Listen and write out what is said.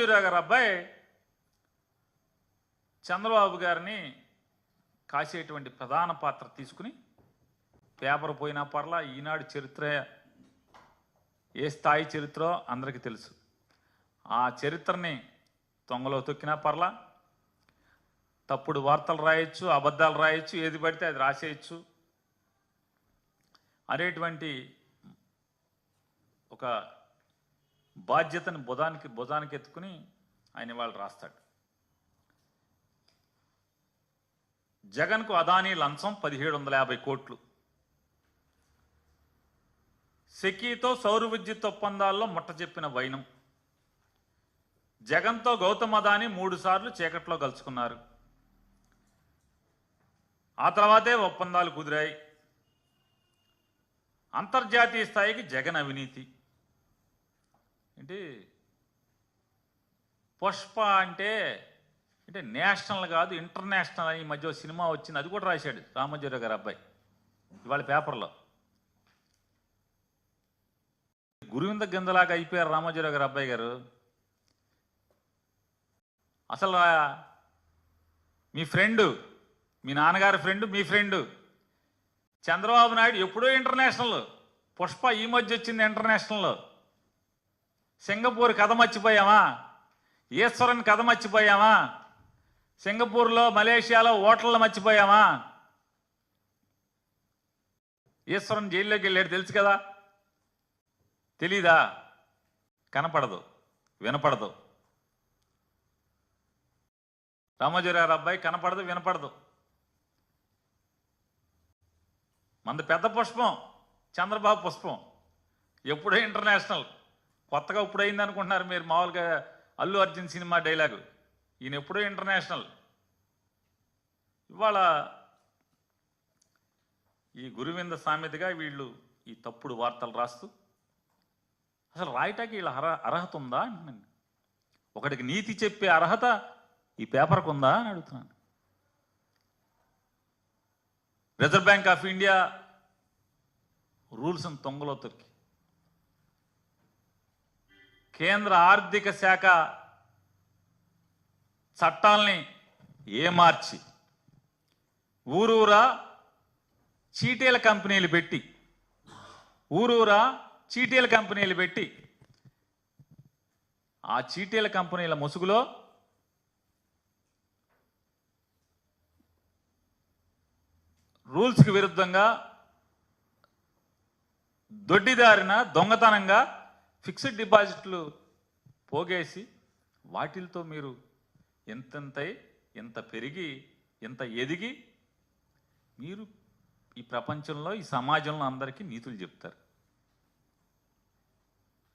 రామోజీరావు గారు అబ్బాయి చంద్రబాబు గారిని కాసేటువంటి ప్రధాన పాత్ర తీసుకుని పేపర్ పోయినా పర్లా, ఈనాడు చరిత్ర ఏ స్థాయి చరిత్రో అందరికీ తెలుసు. ఆ చరిత్రని తొంగలో తొక్కినా పర్లా, తప్పుడు వార్తలు రాయొచ్చు, అబద్ధాలు రాయొచ్చు, ఏది పడితే అది రాసేయచ్చు అనేటువంటి ఒక బాధ్యతను భుజానికి ఎత్తుకుని ఆయన వాళ్ళు రాస్తాడు. జగన్కు అదానీ లంచం 1750 కోట్లు. సెకీతో సౌర విద్యుత్ ఒప్పందాల్లో ముట్ట చెప్పిన వైనం. జగన్తో గౌతమ్ అదానీ 3 సార్లు చీకట్లో కలుసుకున్నారు. ఆ తర్వాతే ఒప్పందాలు కుదిరాయి. అంతర్జాతీయ స్థాయికి జగన్ అవినీతి ఏంటి? పుష్ప అంటే నేషనల్ కాదు ఇంటర్నేషనల్ అని ఈ మధ్య సినిమా వచ్చింది, అది కూడా రాశాడు రామోజీరావు గారు అబ్బాయి ఇవాళ పేపర్లో. గురువింద గిందలాగా అయిపోయారు రామోజీరావు గారు అబ్బాయి గారు. అసలు మీ ఫ్రెండు, మీ నాన్నగారి ఫ్రెండు, మీ ఫ్రెండు చంద్రబాబు నాయుడు ఎప్పుడో ఇంటర్నేషనల్, పుష్ప ఈ మధ్య వచ్చింది ఇంటర్నేషనల్. సింగపూర్ కథ మర్చిపోయామా? ఈశ్వరన్ కథ మర్చిపోయామా? సింగపూర్లో మలేషియాలో హోటళ్ళు మర్చిపోయామా? ఈశ్వరన్ జైల్లోకి వెళ్ళాడు తెలుసు కదా, తెలీదా? కనపడదు, వినపడదు. రామోజీరావు అబ్బాయి కనపడదు, వినపడదు. మంది పెద్ద పుష్పం, చంద్రబాబు పుష్పం ఎప్పుడో ఇంటర్నేషనల్. కొత్తగా ఇప్పుడు అయింది అనుకుంటున్నారు మీరు, మామూలుగా అల్లు అర్జున్ సినిమా డైలాగు. ఈయన ఎప్పుడో ఇంటర్నేషనల్. ఇవాళ ఈ గురువింద సామెతగా వీళ్ళు ఈ తప్పుడు వార్తలు రాస్తూ అసలు రాయటానికి వీళ్ళ అర్హత ఉందా అంటున్నాను. ఒకటికి నీతి చెప్పే అర్హత ఈ పేపర్కు ఉందా అని అడుగుతున్నాను. రిజర్వ్ బ్యాంక్ ఆఫ్ ఇండియా రూల్స్ని తొంగలో తొక్కి, కేంద్ర ఆర్థిక శాఖ చట్టాలని ఏమార్చి ఊరూరా చీటీల కంపెనీలు పెట్టి ఆ చీటీల కంపెనీల ముసుగులో రూల్స్కి విరుద్ధంగా దొడ్డిదారిన దొంగతనంగా ఫిక్స్డ్ డిపాజిట్లు పోగేసి వాటిలతో మీరు ఎంత పెరిగి ఎంత ఎదిగి మీరు ఈ ప్రపంచంలో ఈ సమాజంలో అందరికీ నీతులు చెప్తారు.